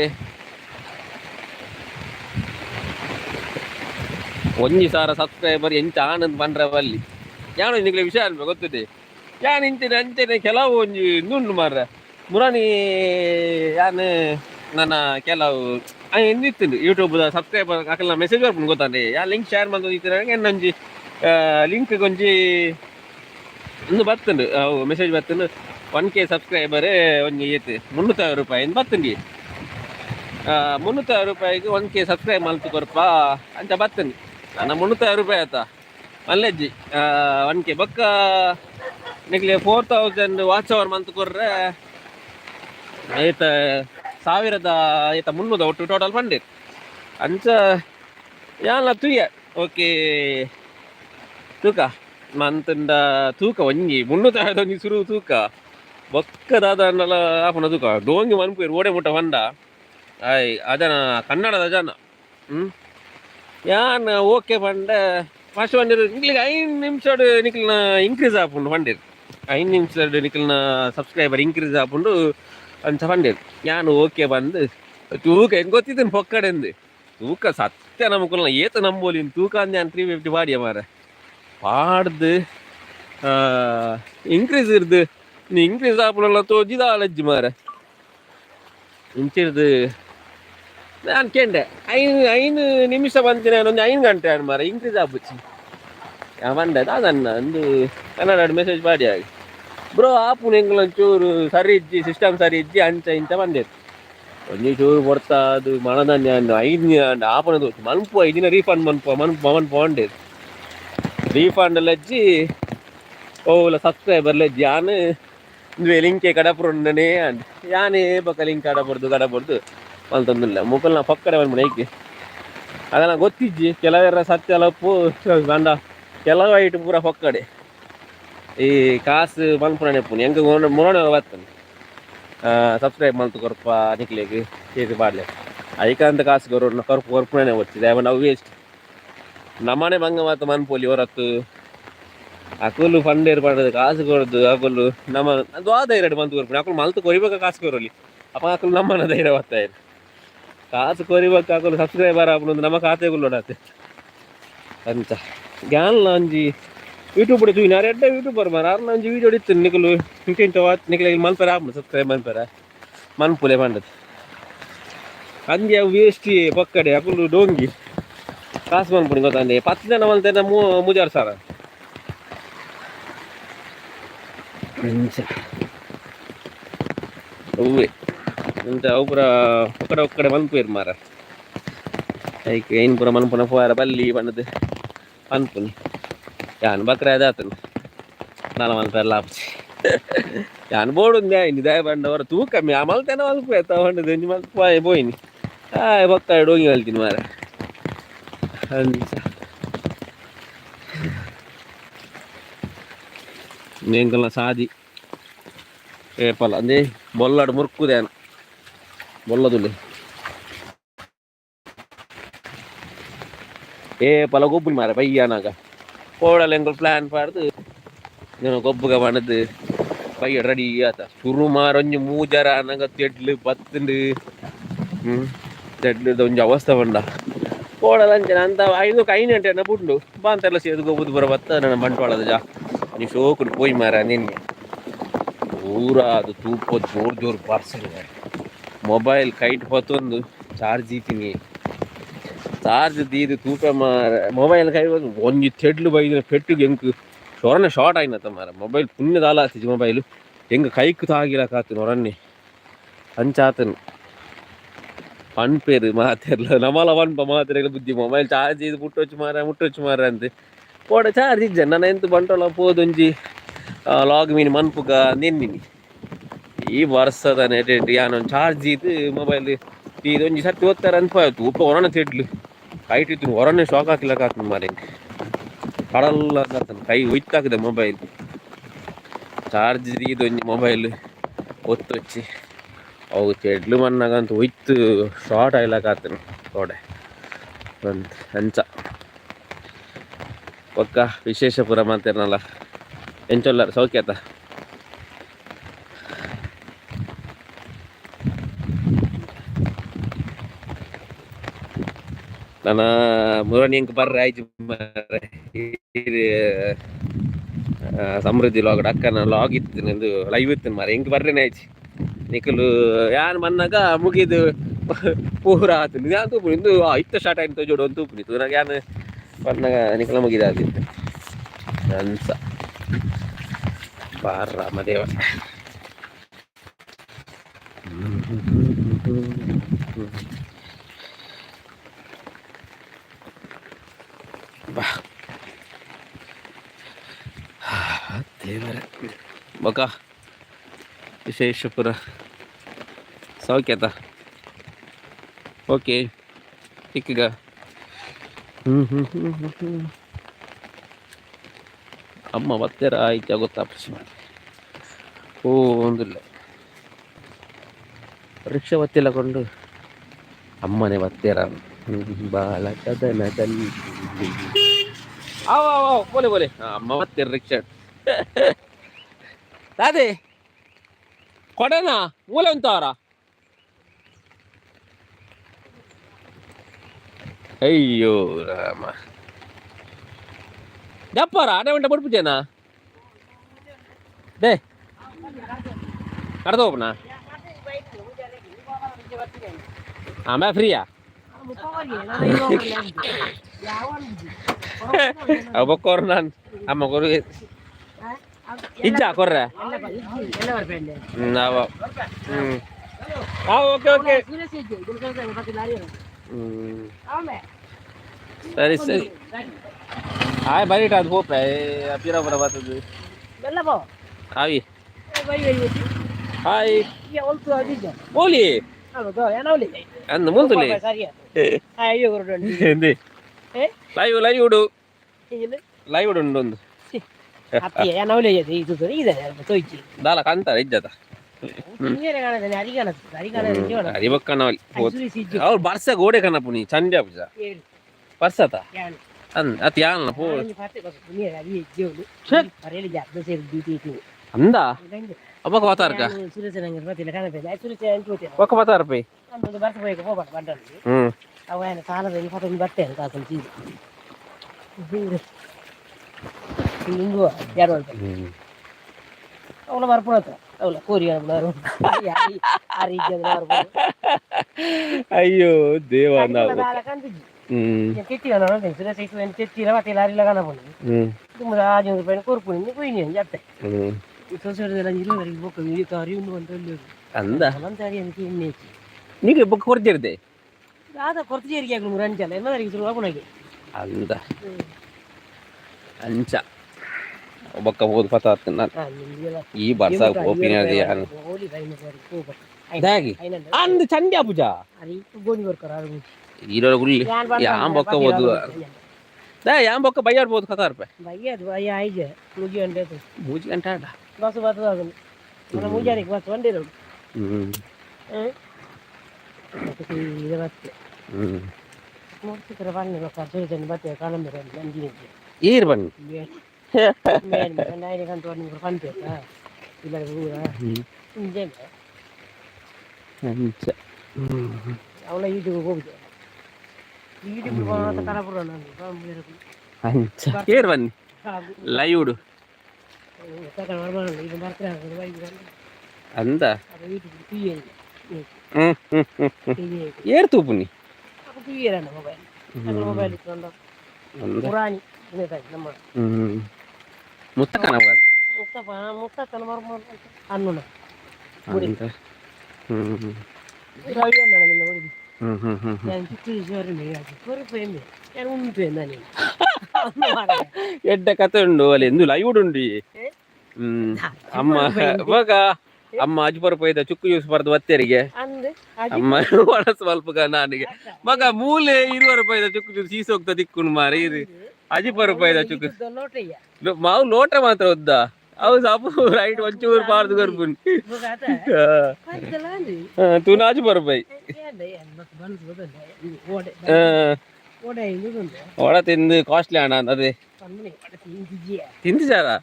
1,000 ಸಬ್ಸ್ಕ್ರೈಬರ್ ಎಂಚ ಆನಂದ್ ಪಂಡ್ರವಲ್ಲಿ ಯಾನು ನಿಂಗೆ ವಿಷಯ ಅಲ್ವ ಗೊತ್ತಿದೆ ಯಾನು ಇಂತೇನೆ ಅಂತೇನೆ ಕೆಲವು ಒಂಜಿ ಇನ್ನುಂಡು ಮಾರ್ರೆ ಮುರಾನಿ ಯಾನು ನನ್ನ ಕೆಲವು ಎಂದಿತ್ತು ಯೂಟ್ಯೂಬ್ ಸಬ್ಸ್ಕ್ರೈಬರ್ ಹಾಕಲ್ಲ ಮೆಸೇಜ್ ಬರ್ಕೊಂಡು ಗೊತ್ತಾನೆ ಯಾ ಲಿಂಕ್ ಶೇರ್ ಮಾಡ್ತಿರ್ತಾರೆ ಎನ್ನೊಂಜಿ ಲಿಂಕ್ ಒಂಜಿ ಒಂದು ಬರ್ತುಂಡು ಅವು ಮೆಸೇಜ್ ಬರ್ತುಂಡು 1K ಸಬ್ಸ್ಕ್ರೈಬರ್ ಒಂಜಿ ಏತು 300,000 ರೂಪಾಯಿ ಬರ್ತುಂಡಿ 300,000 ರೂಪಾಯಿಗೆ 1K ಸಬ್ಸ್ಕ್ರೈಬ್ ಮಲ್ತು ಕೊರಪ ಅಂತ ಬರ್ತುಂಡು ನನ್ನ 300,000 ರೂಪಾಯಿ ಆಯ್ತಾ ಮಲ್ಲೆಜ್ಜಿ 1K ಬೊಕ್ಕ ನಿಕ್ಲೆ 4,000 ವಾಚ್ ಅವರ್ ಮಂತ್ ಕೊರ್ರೆ ಐತ 1,300 ಒಟ್ಟು ಟೋಟಲ್ ಫಂಡ್ ಅಂಚ ಯಾನ ತೂಯ ಓಕೆ ತೂಕ ಮಂತಂಡ ತೂಕ ಒಂಜಿ 300,000 ಒಂಜಿ ಸುರು ತೂಕ ಬೊಕ್ಕದಾದ ಅನ್ನಲ್ಲ ಆಪನ ತೂಕ ಡೋಂಗಿ ಮನ್ಪುಯರು ಓಡೆ ಮುಟ್ಟ ಬಂಡ ಆಯ್ ಅದನ ಕನ್ನಡದ ಜನ ಯಾನ್ ಓಕೆ ಪಂಡ ಫಸ್ಟ್ ಬಂದಿರು ನಿಕ್ಲಿಗೆ 5 ನಿಮಿಷ ನಿಕ್ಲಿನ ಇನ್ಕ್ರೀಸ್ ಆಪುಂಡು ಪಂಡಿರು 5 ನಿಮಿಷ ನಿಕ್ಲಿನ ಸಬ್ಸ್ಕ್ರೈಬರ್ ಇನ್ಕ್ರೀಸ್ ಆಪುಂಡು ಅಂತ ಬಂದಿದ್ದು ನಾನು ಓಕೆ ಬಂದು ತೂಕ ಹೆಂಗ್ ಗೊತ್ತಿದ್ದೇನೆ ಪೊಕ್ಕಡೆಂದು ತೂಕ ಸತ್ಯ ನಮಕಲ್ಲ ಏತ ನಂಬೋಲಿ ತೂಕ ಅಂದೆ ನಾನು 350 ಪಾಡಿಯ ಮಾರ ಪಾಡ್ದು ಇನ್ಕ್ರೀಸ್ ಇರ್ದು ಇನ್ಕ್ರೀಸ್ ಆಪುನಲ್ಲ ತೋಜಿದ ಅಲಜ್ಜಿ ಮಾರ ಇಂಚಿರ್ದು ನಾನು ಕೇಂಡೆ ಐನು ನಿಮಿಷ ಬಂತೀನಿ ನಾನೊಂದು 5 ಗಂಟೆ ಆಡು ಮಾರ ಇನ್ಕ್ರೀಸ್ ಆಗ್ಬಿಚ್ಚಿ ಬಂದೆ ಅದನ್ನ ಒಂದು ಕನ್ನಡ ಮೆಸೇಜ್ ಮಾಡಿ ಆಗಿ ಬ್ರೋ ಆಪುನ ಎಂಗಳೊಂಚೂರು ಸರಿ ಇಜ್ಜಿ ಸಿಸ್ಟಮ್ ಸರಿ ಇಜ್ಜಿ ಅಂಚ ಇಂಚ ಬಂದೆತ್ತು ಒಂಜಿ ಚೂರು ಕೊಡ್ತಾ ಅದು ಮಣದನ್ಯ ಐದು ಆಪನದು ಮನ್ಪು 5 ದಿನ ರೀಫಂಡ್ ಮನ್ಪು ಪೋಂಡೇದು ರೀಫಂಡ್ ಲಜ್ಜಿ ಓಲ ಸಬ್ಸ್ಕ್ರೈಬರ್ಲೆಜ್ಜಿ ಯಾನು ಇಂದು ಲಿಂಕೆ ಕಡಪುರೇ ಅಂಡ್ ಯಾನೇ ಪಕ್ಕ ಲಿಂಕ್ ಕಡಪಡ್ದು ಮಲ್ತೊಂದಿಲ್ಲ ಮುಕ್ಕಲ್ನ ಪಕ್ಕಡೆ ಬಂದ್ಬಿಡ ಐಕೆ ಅದನ್ನ ಗೊತ್ತಿಜ್ಜಿ ಕೆಲವರ ಸತ್ಯ ಲಪ್ಪು ಗಂಡ ಕೆಲವು ಐಟು ಪೂರ ಪಕ್ಕಡೆ ಈ ಕಾಸು ಮಲ್ಪುರ ನೆಪ್ಪುನಿ ಹೆಂಗೆ ಮುರೋಣ ಬರ್ತಾನೆ ಸಬ್ಸ್ಕ್ರೈಬ್ ಮಲ್ತು ಕೊರಪ ನಿಕ್ಲಿಗೆ ಸೇರಿ ಬಾಡ್ಲೆ ಐಕಂತ ಕಾಸು ಕೊರ್ಪುನೇ వచ్చింది ನಾವು ವೇಸ್ಟ್ ನಮ್ಮನೆ ಬಂಗ ಮಾತು ಮನ್ಪೋಲಿ ಹೊರತ್ತು ಅಕುಲು ಫಂಡ್ ಏರ್ಪಡೋದು ಕಾಸು ಕೊಡೋದು ಅಕುಲು ನಮ್ಮ ಅದು ಆ ಧೈರ್ಯ ಮಂತು ಕೊರ್ಪುಣೆ ಅಕುಲು ಮಲ್ತು ಕೊರಿಬೇಕು ಕಾಸು ಕೊರೋಲಿ ಅಪ್ಪ ಅಕುಲು ನಮ್ಮನ ಧೈರ್ಯ ಬರ್ತಾ ಇದೆ ಕಾಸು ಕೊರಿಬೇಕು ಅಕುಲು ಸಬ್ಸ್ಕ್ರೈಬರ್ ಆಗ್ಬೋದು ನಮ್ಮ ಖಾತೆಗಳು ನೋಡತ್ತೆ ಅಂತ ಗ್ಯಾನ್ಲ ಒಂಜಿ ಯೂಟ್ಯೂಬ್ ಬಿಡಿ ತೂಯಿ ನಾರು ಎಡ್ಡೆ ಯೂಟ್ಯೂಬರ್ ಮಾರ ಆರು ಒಂಜಿ ವೀಡಿಯೋ ಇತ್ತು ನಿಕಲು ಇಂಟೆಂಟ್ ನಿಕಲಿಗೆ ಮಲ್ಪರ ಆಗ್ಬೋದು ಸಬ್ಸ್ಕ್ರೈಬ್ ಮಲ್ಪರ ಮನ್ಪುಲೆ ಬಂದದ್ದು ಹಂಗೆ ಅವು ವೇಸ್ಟ್ ಪಕ್ಕಡೆ ಅಕುಲು ಡೋಂಗಿ ಕಾಸು ಮನ್ಪುಣಿ ಗೊತ್ತಂದೆ 10 ಜನ ಮಲ್ತೇನೆ 3000 ಹೂವೆ ಅಂತ ಅವು ಪೂರ ಒಕ್ಕಡೆ ಮನ್ಪುಯರು ಮಾರ ಐಕೆ ಏನು ಪೂರ ಮನ್ಪುನ ಪೋಯಾರ ಬಲ್ಲಿ ಬಣ್ಣದು ಮನ್ಪುನಿ ಯಾನ್ ಬಕ್ರ ಅದಾತನು ನಾಲ ಮಲ್ಪೆಲ್ಲ ಆಪ್ಸಿ ಯಾನ್ ಬೋಡುಂದೆ ಆಯ್ನಿ ದಯ ಬಂಡವರ ತೂಕ ಕಮ್ಮಿ ಆ ಮಲ್ತೇನ ಮಲ್ಪು ತಗೊಂಡು ಒಂಜಿ ಮಲ್ಪ ಬೋಯ್ನಿ ಬಕ್ಕ ಡೋಂಗಿ ಹೇಳ್ತೀನಿ ಮಾರ నేంకల్లా సాది ఏపల అందే బొల్లడు మురుక్కుదేను బొల్లదులే ఏపల గొబ్బులు మారే పయ్యానాక కోడలు ఎంకల్ ప్లాన్ పాడుతూ నేను గొబ్బుగా పడదు పయ్య రెడీ ఆత ಸುರು ಮಾರೊಂಜಿ ಮೂಜರ ಅನ್ನಂಗ ತೆಡ್ಲು ಬತ್ತಂಡು ತೆಡ್ಲು ಒಂಜಿ ಅವಸ್ಥೆ ಬಂಡ ಕೋಡಲಂಚನ ಅಂತ 5 ಗಂಟೆ ಬುಂಡು ಬಾಂತೆಲ್ಲ ಸೇದು ಗೊಬ್ಬುದು ಬರ ಬತ್ತ ನನ್ನ ಬಂಟ್ವಾಳದ ಜಾ ನೀ ಶೋಕುಡು ಪೋಯ್ ಮಾರ ನಿನ್ನೆ ಪೂರ ಅದು ತೂಪ ಜೋರು ಪಾರ್ಸಲ್ ಮೊಬೈಲ್ ಕೈಟ್ ಹೊತ್ತೊಂದು ಚಾರ್ಜ್ ಇತ್ತೀನಿ ಚಾರ್ಜ್ ದೀದು ತೂಪ ಮಾರ ಮೊಬೈಲ್ ಕೈ ಒಂಜಿ ತೆಡ್ಲು ಬೈದಿನ ಪೆಟ್ಟಿಗೆ ಎಂಕು ಶೊರನೆ ಶಾರ್ಟ್ ಆಯ್ನತ್ತ ಮಾರ ಮೊಬೈಲ್ ಪುಣ್ಯದಾಲ ಆತಿಜಿ ಮೊಬೈಲು ಹೆಂಗೆ ಕೈಕು ತಾಗಿಲಕಾತು ನೊರನ್ನೆ ಅಂಚಾತನು ಪನ್ಪೇರು ಮಾತೆರ್ಲ ನಮಲ ಪನ್ಪ ಮಾತೆರೆಗಳ ಬುದ್ಧಿ ಮೊಬೈಲ್ ಚಾರ್ಜ್ ಇದು ಮುಟ್ಟೊಚ್ಚು ಮಾರ ಅಂತೆ ಕೋಡ ಚಾರ್ಜ್ ಇಜ್ಜ ನನ್ನ ಎಂತ ಬಂಟೋಲ ಪೋದೊಂಜಿ ಲಾಗ್ ಮೀನು ಮನ್ಪುಗ ನೆನ್ನಿನಿ ಈ ವರ್ಷದ ನೆಟ್ ಯಾನೊಂದು ಚಾರ್ಜ್ ಇದು ಮೊಬೈಲ್ ಇದೊಂಜಿ ಸರ್ತಿ ಓದ್ತಾರೆ ಅನ್ಪಾಯ್ತು ಉಪ್ಪ ಹೊರನ ತೆಡ್ಲು ಕೈಟ್ ಇತ್ತು ಹೊರನೆ ಶಾಕ್ ಹಾಕಿಲಕಾತು ಮಾರೆ ಕಡಲ್ಲ ಕಾತನು ಕೈ ಒಯ್ತಾಕಿದೆ ಮೊಬೈಲ್ ಚಾರ್ಜ್ ಇದೊಂಜಿ ಮೊಬೈಲ್ ಒತ್ತೊಚ್ಚಿ ಅವು ತೆಡ್ಲು ಮಣ್ಣಾಗಂತ ಒಯ್ತು ಶಾರ್ಟ್ ಆಗ್ಲಕಾತನು ಕೋಡೆ ಒಂದು ಅಂಚ ಒಕ್ಕ ವಿಶೇಷ ಪುರ ಮಾತೇನಲ್ಲ ಎಂಚೊಲ್ಲರು ಸೌಖ್ಯತ ನನ್ನ ಮುರಣಿ ಎಂಕ್ ಬರ್ರೆ ಆಯ್ತು ಸಮೃದ್ಧಿ ಲಾಗ್ ಅಕ್ಕನ ಲಾಗ್ ಇತ್ತು ನಂದು ಲೈವ್ ಇತ್ತು ಮಾರ ಹೆಂಗೆ ಬರ್ರೇನೆ ಆಯ್ತು ನಿಖಲು ಯಾನ್ ಮನ್ನಾಗ ಮುಗಿದು ಪೂರ ಆತು ನಾನು ತೂಪು ಇಂದು ಇತ್ತ ಸ್ಟಾರ್ಟ್ ಆಯ್ತು ಜೋಡು ಒಂದು ತೂಪು ನಿಂತು ನನಗೆ ಯಾನು ಮನ್ನಾಗ ನಿಖಲ ಮುಗಿದಾಗಿತ್ತು ಅನ್ಸ ಬಾರ ಮದೇವ ಬಾ ದೇವರ ಬಕ ವಿಶೇಷಪುರ ಸೌಖ್ಯತ ಓಕೆ ಚಿಕ್ಕಗ ಅಮ್ಮ ಬತ್ತೆರ ಆಯ್ತು ಗೊತ್ತಾಪ್ಸಿ ಮಾಡಿ ಓ ಒಂದಿಲ್ಲ ರಿಕ್ಷಾ ಬತ್ತಿಲ್ಲ ಕೊಂಡು ಅಮ್ಮನೆ ಬತ್ತೆರ ಬಾಳ ಕದನದಲ್ಲಿ ಬೋಲೆ ಬೋಲೆ ಅಮ್ಮ ಬತ್ತೆರ ರಿಕ್ಷಾ ದಾದೆ కొడనా మూల ఉంటారా అయ్యో రామ చెప్పారా అడే ఉంటే పడిపించేనా డే కడదోపనా ఆమె ఫ్రీయా బొక్కోరు ನಾನು అమ్మ కొరు ఇచ్చా కొర్రా ఓకే ఓకే ಸರಿ ಸರಿ ಆಯ್ ಬರೀಟ ಅದು ಹೋಪ ಪೀರ ಬರ ಬರ್ತದೆ ಆವಿ ಹಾಯ್ ಓಲಿ ಅಂದ ಮುಂತುಲಿ ಎಂದಿ ಲೈವ್ ಲೈವ್ ಉಡು ಲೈವ್ ಉಡು ಒಂದು ದಾಲ ಕಾಂತಾರ ಇಜ್ಜತ ಅರಿಬಕ್ಕನವಲ್ಲಿ ಅವ್ರು ಬರ್ಸ ಗೋಡೆ ಕನಪುನಿ ಚಂದ್ಯ ಪೂಜ ಬರ್ಸತ ಅತ್ ಯಾನ ಪೋ ಅಂದ ಒಬ್ಬ ಮಾತಾಡ್ಕ ಒಕ್ಕ ಮಾತಾಡ್ಪೈ ಅವನ ಸಾಲದಲ್ಲಿ ಫೋಟೋ ಬರ್ತೇನೆ ಕಾಸು ಚೀಸ್ ಹಿಂಗು ಯಾರು ಅವಳ ಬರ್ಪುಡತ್ತ ಅವಳ ಕೋರಿ ಆ ರೀತಿಯ ಅಯ್ಯೋ ದೇವ తెచ్చిరా తెల్లారిలా కనపడి రాజు పైన కోరుకుని పోయి చెప్తాయి నీకు బుక్ కొరచేరితే రాదా కొరత చేరిక రంచాలి ఎలా జరిగి ಅಂದ ಅಂಚ ಒಬ್ಬಕ್ಕ ಹೋದ್ ಪತ ಈ ಬರ್ಸ ಓಪಿನದಿ ದಾಗಿ ಅಂದ ಚಂದ್ಯ ಪೂಜ ಗೋಣಿ ಬರ್ಕರ ಈರೋ ಗುಲ್ಲಿ ಯಾಂ ಬೊಕ್ಕ ಹೋದು दा याम बक्का बयार बहुत खतर पे भैया भैया आई जे मुझे घंटा बस बात आ गई मतलब मुझे एक बात वंडे रो हैं तो ये बात मुझे करवाने में का जो जन बात है कालम में बंदी है ईर बन मैं नहीं kan tuan ni berpan pe ah bila gua inje anca awla itu gua ఇది బాత కనపడన అంచా కేర్ వన్ లైవ్ అంద ఏర్ తూపుని ముత్త కనపడ ముత్త కనపడ అన్నున ಎಡ್ಡ ಕತೆ ಉಂಡು ಅಲ್ಲಿ ಎಂದು ಲೈವ್ ಉಂಡು ಅಮ್ಮ ಇವಾಗ ಅಮ್ಮ ಅಜ್ಪುರ ಪೈದ ಚುಕ್ಕು ಜ್ಯೂಸ್ ಬರ್ದು ಬತ್ತೇರಿಗೆ ಅಮ್ಮ ಒಣ ಸ್ವಲ್ಪ ನಾನಿಗೆ ಮಗ ಮೂಲೆ 20 ರೂಪಾಯಿದ ಚುಕ್ಕು ಜ್ಯೂಸ್ ಈಸ ಹೋಗ್ತಾ ದಿಕ್ಕುಂಡು ಮಾರಿ ಅಜಿಪುರ ಪೈದ ಚುಕ್ಕು ಮಾವು ಲೋಟ ಮಾತ್ರ ಒದ್ದ ಅವು ಸಾಪು ರೈಟ್ ಒಂಚೂರು ಪಾರ್ದು ಗರ್ಭುನ್ ತೂ ನಾಜು ಬರ್ಬೈ ಒಡ ತಿಂದು ಕಾಸ್ಟ್ಲಿ ಅಣ್ಣ ಅದೇ ತಿಂದಿದ್ದಾರಾ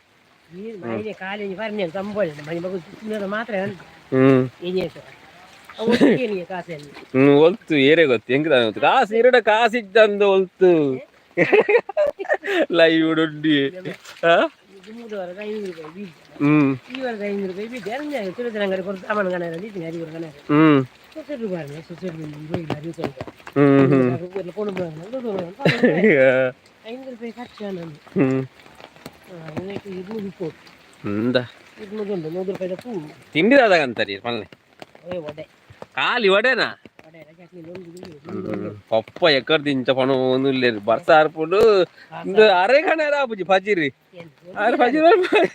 ಒಲ್ತು ಏರೇ ಗೊತ್ತು ಹೆಂಗ್ ಕಾಸು ಇರಡ ಕಾಸಿದ್ದಂದು ಒಲ್ತು ಲೈವ್ ಉಂಡಿ ತಿಂಡಿದಾಗಂತಾರಿ ಮಲ್ಲೆ ಖಾಲಿ ಒಡೆನಾ ಪಪ್ಪ ಎಕ್ಕರ್ ದಿಂಚ ಪಣ ಒಂದು ಬರ್ಸ ಹಾರ್ಪುಂಡು ಅರೆ ಕಣೆ ರಾಪುಜಿ ಫಜಿರಿ ಅರೆ ಫಜಿರಿ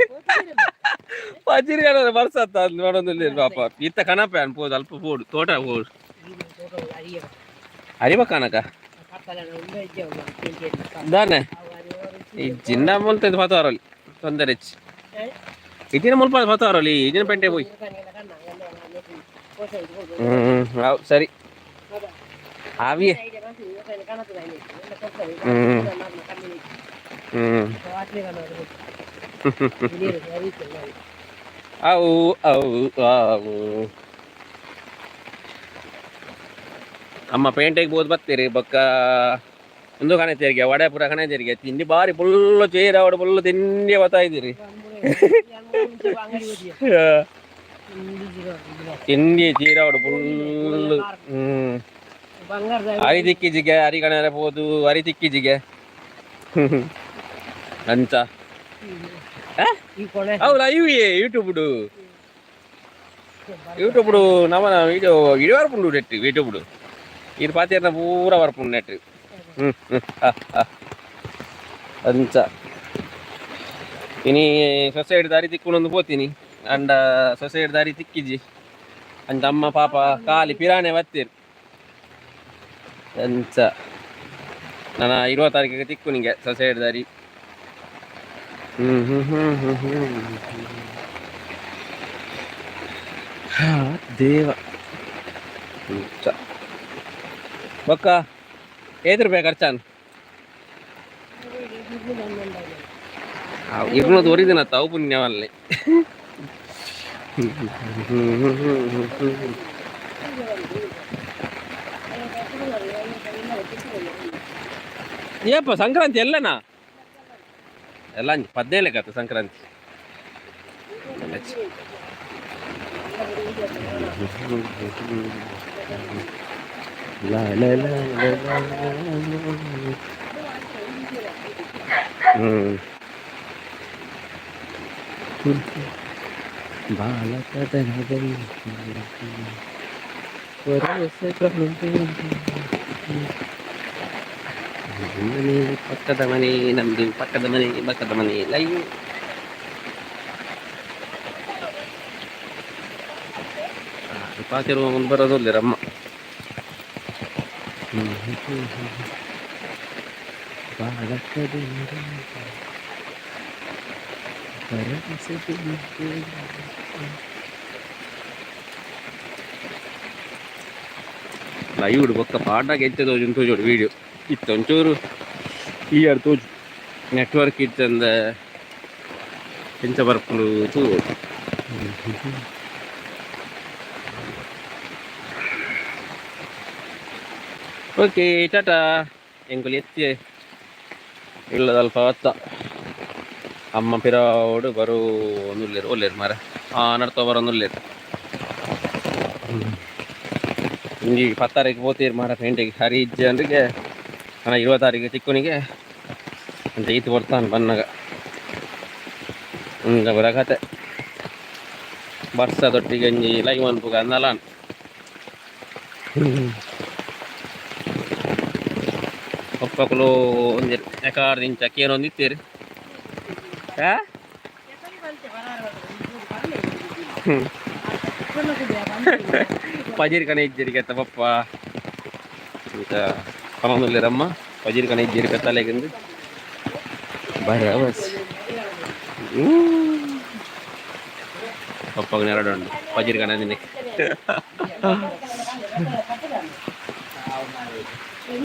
ಫಜಿರಿ ಕಣ ಬರ್ಸತ್ತ ನೋಡೊಂದು ಪಾಪ ಇತ್ತ ಕಣಪ ಅನ್ಬೋದು ಅಲ್ಪ ಪೋಡು ತೋಟ ಪೋಡು ಅರಿವ ಕನಕ ದಾನೆ ಈ ಚಿನ್ನ ಮುಲ್ತದ ಫತಾರಲ್ಲಿ ತೊಂದರೆ ಇದಿನ ಮುಲ್ಪ ಫತಾರಲ್ಲಿ ಇದಿನ ಪೆಂಟೆ ಹೋಯ್ ಸರಿ ಆವಿಯೇ ಅವು ಅವು ಅವು ಅಮ್ಮ ಪೇಂಟೆಗೆ ಬೋದು ಬರ್ತೀರಿ ಬೊಕ್ಕ ಒಂದು ಕಣೆ ತೆರಿಗೆ ವಡೆ ಪುರ ಕಣೆ ತೆರಿಗೆ ತಿಂಡಿ ಬಾರಿ ಫುಲ್ಲು ಚೇರ ಅವಡು ಫುಲ್ಲು ತಿಂಡಿ ಬರ್ತಾ ಇದ್ದೀರಿ ತಿಂಡಿ ಚೀರ ಅವಡು ಫುಲ್ಲು ಹರಿ ತಿಕ್ಕಿಜಿಗೆ ಹರಿ ಕಣೆ ಬೋದು ಹರಿ ತಿಕ್ಕಿಜಿಗೆ ಅಂಚ ಹೌದಾ ಇವೆ ಯೂಟ್ಯೂಬ್ಡು ಯೂಟ್ಯೂಬ್ಡು ನಮ್ಮ ಇದು ಇಡವರ್ಪುಂಡು ನೆಟ್ಟು ಯೂಟ್ಯೂಬ್ಡು ಇದು ಪಾತಿರ್ನ ಪೂರ ವರ್ಪುಂಡು ನೆಟ್ಟು ಅಂಚ ಇನಿ ಸೊಸೈಡ್ ದಾರಿ ತಿಕ್ಕೊಂಡು ಹೋಗ್ತೀನಿ ಅಂಡ ಸೊಸೈಡ್ ದಾರಿ ತಿಕ್ಕಿಜಿ ಅಂಚ ಅಮ್ಮ ಪಾಪ ಕಾಲಿ ಪಿರಾಣೆ ಬತ್ತೀರಿ ಅಂಚ ನಾನು 20 ತಾರೀಕಿಗೆ ತಿಕ್ಕು ನಿಂಗೆ ಸೊಸೈಡ್ ದಾರಿ ದೇವ ಬೊಕ್ಕ ₹5 ಖರ್ಚಾನ್ 200 ಒರಿದಿನ ತಾವು ಪುಣ್ಯವಲ್ಲಿ ಏಪ್ಪ ಸಂಕ್ರಾಂತಿ ಎಲ್ಲನಾ ಎಲ್ಲ 17 ಕತ್ತ ಸಂಕ್ರಾಂತಿ ಬಾಲಕದನದಲ್ಲಿ ಪಕ್ಕದ ಮನೆ ನಮ್ದು ಪಕ್ಕದ ಮನೆ ಲೈವ್ ಪಾತಿರುವ ಮುಂದೆ ಬರೋದಿಲ್ಲರಮ್ಮ ಲೈವ್ ಬೊಕ್ಕ ಪಾಟಾಗಿ ಎತ್ತದ ತೋಜೋಡು ವಿಡಿಯೋ ಇತ್ತು ಒಂಚೂರು ಕ್ಲಿಯರ್ ತೋಜು ನೆಟ್ವರ್ಕ್ ಇತ್ತಂದ ಎಂಚ ಬರ್ಕೊಂಡು ತೂ ಓಕೆ ಟಾಟಾ ಎಂಕುಲು ಎತ್ತಿ ಇಲ್ಲದಲ್ಪ ಹೊತ್ತ ಅಮ್ಮ ಪಿರಾವಡು ಬರೋ ನುಲ್ಲೇರು ಒಲ್ಲೇರು ಮಾರ ನಡ್ತೋ ಬರೋ ನುಲ್ಲೇರು ಹಿಂಗೆ 10 ತಾರೀಕು ಹೋಗ್ತೀರಿ ಮಾರ ಪೇಂಟಿಗೆ ಹರಿ ಇಜ್ಜೆ ಅಂದ್ರಿಗೆ ನಾನು 20 ತಾರೀಕು ಚಿಕ್ಕನಿಗೆ ಅಂತ ಈತು ಬರ್ತಾನೆ ಬನ್ನಾಗ ಹಿಂಗೆ ಬರಕತೆ ಬರ್ಸದೊಟ್ಟಿಗೆ ಒಂಜಿ ಲೈವ್ ಅನ್ಪುಗ ಅನ್ನಲ್ಲ ಒಪ್ಪಕಲು ಒಂದು ಎಕಾರ್ದು ಇಂಚ ಕೇನೊಂದು ಇತ್ತೀರಿ ಪಜೀರ್ ಕಣೆ ಇಜ್ಜರಿಗೆ ಪಪ್ಪ ಅಂತ ಪನೊಂದುಲ್ಲೇರಮ್ಮ ಪಜೀರ್ ಕಣೆ ಇಜ್ಜರಿಗೆ ತಲೆಗೆಂದು ಬರವಸ್ ಪಪ್ಪಗೆ ನೆರಡು ಉಂಟು ಪಜೀರ್ ಕಣೆ